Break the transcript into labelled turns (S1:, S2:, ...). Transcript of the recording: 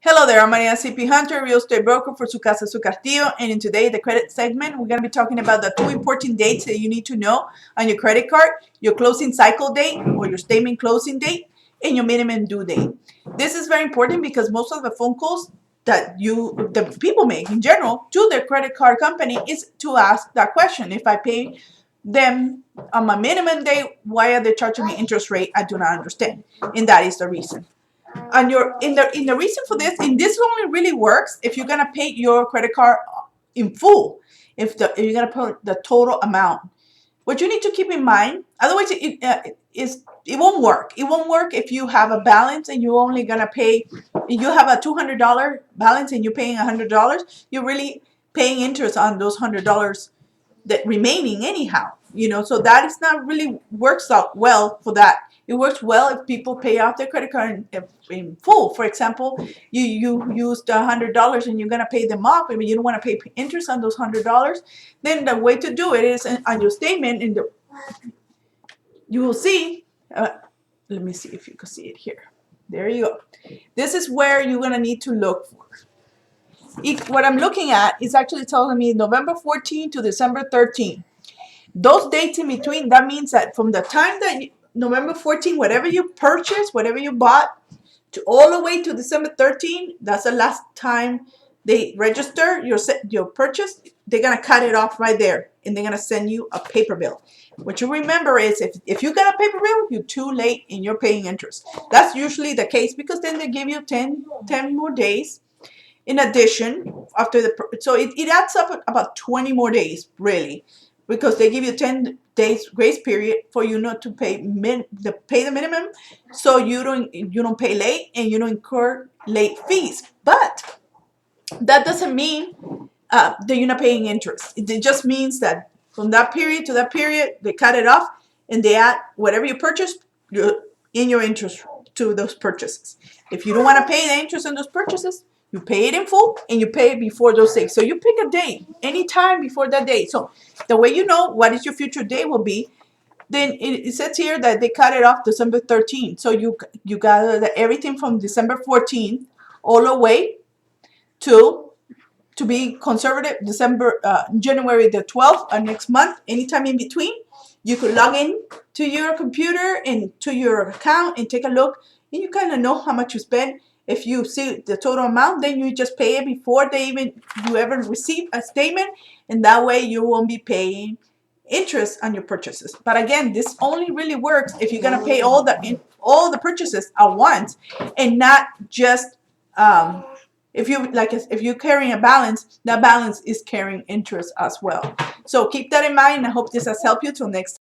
S1: Hello there, I'm Ariana Hunter, real estate broker for Su Casa, Su Castillo, and in today, the credit segment, we're going to be talking about the two important dates that you need to know on your credit card, your closing cycle date or your statement closing date, and your minimum due date. This is very important because most of the phone calls that the people make in general to their credit card company is to ask that question. If I pay them on my minimum date, why are they charging me interest rate? I do not understand, and that is the reason. And in the reason for this, and this only really works if you're gonna pay your credit card in full. If you're gonna put the total amount, what you need to keep in mind, otherwise it won't work. It won't work if you have a balance and you're only gonna pay. If you have a $200 balance and you're paying $100, you're really paying interest on those $100 that remaining anyhow. So that is not really works out well for that. It works well if people pay off their credit card in full. For example, you used $100 and you're gonna pay them off, but you don't want to pay interest on those $100. Then the way to do it is on your statement. You will see. Let me see if you can see it here. There you go. This is where you're gonna need to look for. What I'm looking at is actually telling me November 14 to December 13. Those dates in between, that means that from the time that November 14, whatever you purchased, whatever you bought, to all the way to December 13, that's the last time they register your purchase. They're going to cut it off right there, and they're going to send you a paper bill. What you remember is if you get a paper bill, you're too late and you're paying interest. That's usually the case because then they give you 10 more days. In addition, so it adds up about 20 more days, really, because they give you 10 days grace period for you not to pay the minimum, so you don't pay late and you don't incur late fees. But that doesn't mean that you're not paying interest. It just means that from that period to that period, they cut it off and they add whatever you purchased in your interest to those purchases. If you don't want to pay the interest on those purchases, you pay it in full and you pay it before those dates. So you pick a date, anytime before that date. So the way you know what is your future date will be, then it says here that they cut it off December 13th. So you got everything from December 14th all the way to be conservative, January the 12th or next month, anytime in between. You could log in to your computer and to your account and take a look, and you kind of know how much you spend. If you see the total amount, then you just pay it before you ever receive a statement, and that way you won't be paying interest on your purchases. But again, this only really works if you're gonna pay all the purchases at once, and not just if you're carrying a balance, that balance is carrying interest as well. So keep that in mind. I hope this has helped you. Till next time.